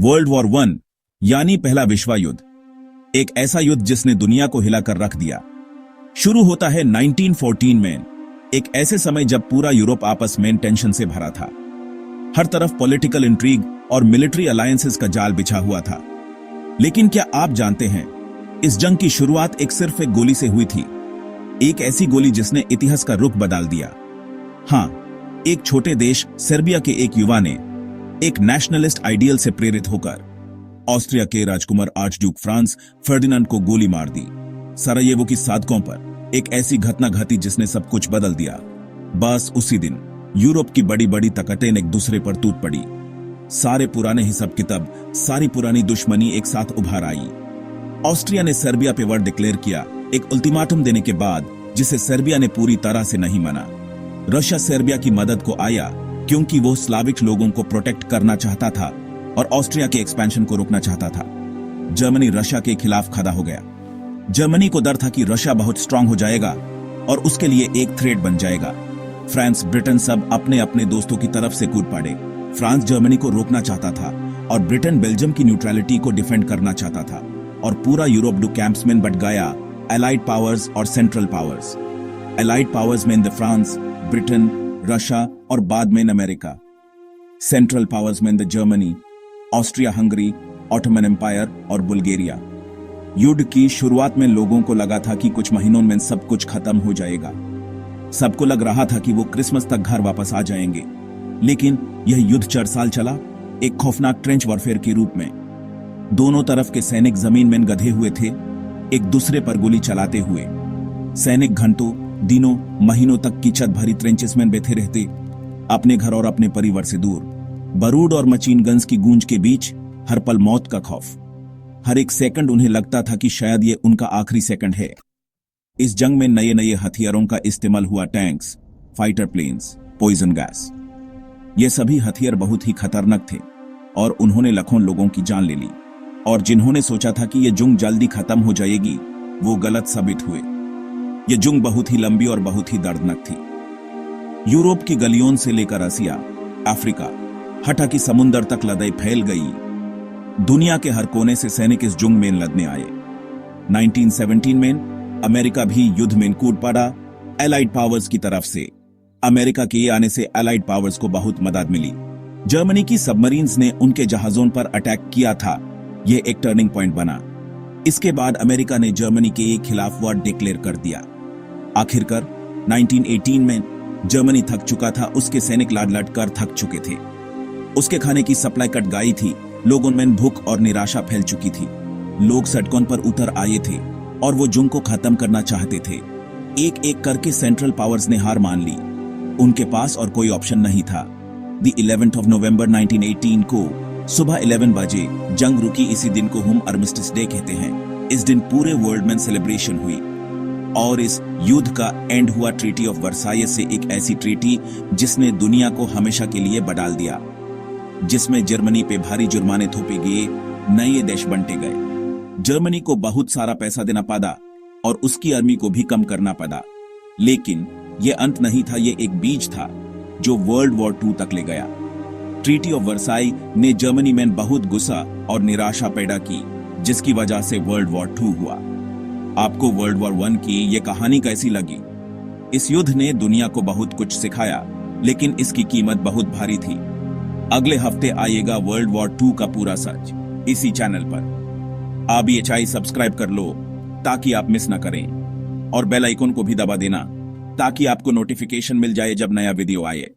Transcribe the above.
World war one यानी पहला विश्व युद्ध, एक ऐसा युद्ध जिसने दुनिया को हिलाकर रख दिया। शुरू होता है 1914 में, एक ऐसे समय जब पूरा यूरोप आपस में टेंशन से भरा था। हर तरफ पॉलिटिकल इंट्रीग और मिलिट्री अलायंसेस का जाल बिछा हुआ था। लेकिन क्या आप जानते हैं, इस जंग की शुरुआत सिर्फ एक गोली से हुई थी। एक ऐसी गोली जिसने इतिहास का रुख बदल दिया। हां, एक छोटे देश सर्बिया के एक युवा ने एक नेशनलिस्ट आइडियल से प्रेरित होकर ऑस्ट्रिया के राजकुमार आर्चड्यूक फ्रांस फर्डिनांड को गोली मार दी। सरायेवो की सड़कों पर एक ऐसी घटना घटी जिसने सब कुछ बदल दिया। बस उसी दिन यूरोप की बड़ी बड़ी ताकतें एक दूसरे पर टूट पड़ी। सारे पुराने हिसाब किताब, सारी पुरानी दुश्मनी एक साथ उभर आई। ऑस्ट्रिया ने सर्बिया पे वॉर डिक्लेयर किया, एक अल्टीमेटम देने के बाद, जिसे सर्बिया ने पूरी तरह से नहीं माना। रशिया सर्बिया की मदद को आया क्योंकि वो स्लाविक लोगों को प्रोटेक्ट करना चाहता था और ऑस्ट्रिया के एक्सपेंशन को रोकना चाहता था। जर्मनी रशिया के खिलाफ खड़ा हो गया। जर्मनी को डर था कि रशिया बहुत स्ट्रांग हो जाएगा और उसके लिए एक थ्रेट बन जाएगा। फ्रांस, ब्रिटेन सब अपने अपने दोस्तों की तरफ से कूद पड़े। फ्रांस जर्मनी को रोकना चाहता था और ब्रिटेन बेल्जियम की न्यूट्रलिटी को डिफेंड करना चाहता था। और पूरा यूरोप दो कैंप्स में बट गया, एलाइड पावर्स और सेंट्रल पावर्स। एलाइड पावर्स में फ्रांस, ब्रिटेन, रशिया और बाद में अमेरिका। सेंट्रल पावर्स में Germany, Austria Hungary, Ottoman empire और बुल्गारिया। युद्ध की शुरुआत में लोगों को लगा था कि कुछ महीनों में सब कुछ खत्म हो जाएगा। सबको लग रहा था कि वो क्रिसमस तक घर वापस आ जाएंगे। लेकिन यह युद्ध 4 साल चला, एक खौफनाक ट्रेंच वॉरफेयर के रूप में। दोनों तरफ के सैनिक जमीन में गधे हुए थे, एक दूसरे पर गोली चलाते हुए। सैनिक घंटों, दिनों, महीनों तक की छत भरी ट्रेंचेस में बैठे रहते, अपने घर और अपने परिवार से दूर। बारूद और मशीन गन्स की गूंज के बीच हर पल मौत का खौफ। हर एक सेकंड उन्हें लगता था कि शायद ये उनका आखिरी सेकंड है। इस जंग में नए नए हथियारों का इस्तेमाल हुआ, tanks, fighter planes, poison gas. ये सभी हथियार बहुत ही खतरनाक थे और उन्होंने लाखों लोगों की जान ले ली। और जिन्होंने सोचा था कि ये जंग जल्दी खत्म हो जाएगी, वो गलत साबित हुए। ये जंग बहुत ही लंबी और बहुत ही दर्दनाक थी। यूरोप की गलियों से लेकर एशिया, अफ्रीका, हटा की समुंदर तक लड़ाई फैल गई। दुनिया के हर कोने से सैनिक इस जंग में लड़ने आए। 1917 में अमेरिका भी युद्ध में कूद पड़ा, एलाइड पावर्स की तरफ से। अमेरिका के आने से एलाइड पावर्स को बहुत मदद मिली। जर्मनी की सबमरीन्स ने उनके जहाजों पर अटैक किया था। यह एक टर्निंग पॉइंट बना। इसके बाद अमेरिका ने जर्मनी के खिलाफ वॉर डिक्लेयर कर दिया। आखिरकार 1918 में जर्मनी थक चुका था, उसके सैनिक लड़ लड़ कर थक चुके थे। उसके खाने की सप्लाई कट गई थी, लोगों में भूख और निराशा फैल चुकी थी। लोग सड़कों पर उतर आए थे और वो जंग को खत्म करना चाहते थे। एक एक करके सेंट्रल पावर्स ने हार मान ली। उनके पास और कोई ऑप्शन नहीं था। द 11th of November 1918 को सुबह 11 बजे जंग रुकी। इसी दिन को हम आर्मिस्टिस डे कहते हैं। इस दिन पूरे वर्ल्ड में सेलिब्रेशन हुई और इस युद्ध का एंड हुआ ट्रीटी ऑफ वर्साइल्स से, एक ऐसी ट्रीटी जिसने दुनिया को हमेशा के लिए बदल दिया, जिसमें जर्मनी पे भारी जुर्माने थोपे गए, नए देश बंटे गए। जर्मनी को बहुत सारा पैसा देना पड़ा और उसकी आर्मी को भी कम करना पड़ा। लेकिन यह अंत नहीं था, यह एक बीज था जो वर्ल्ड वॉर 2 तक ले गया। ट्रीटी ऑफ वर्साई ने जर्मनी में बहुत गुस्सा और निराशा पैदा की, जिसकी वजह से वर्ल्ड वॉर 2 हुआ। आपको वर्ल्ड वॉर 1 की यह कहानी कैसी लगी? इस युद्ध ने दुनिया को बहुत कुछ सिखाया, लेकिन इसकी कीमत बहुत भारी थी। अगले हफ्ते आएगा वर्ल्ड वॉर 2 का पूरा सच इसी चैनल पर। आप ये चाहे सब्सक्राइब कर लो ताकि आप मिस ना करें, और बेल आइकन को भी दबा देना ताकि आपको नोटिफिकेशन मिल जाए जब नया वीडियो आए।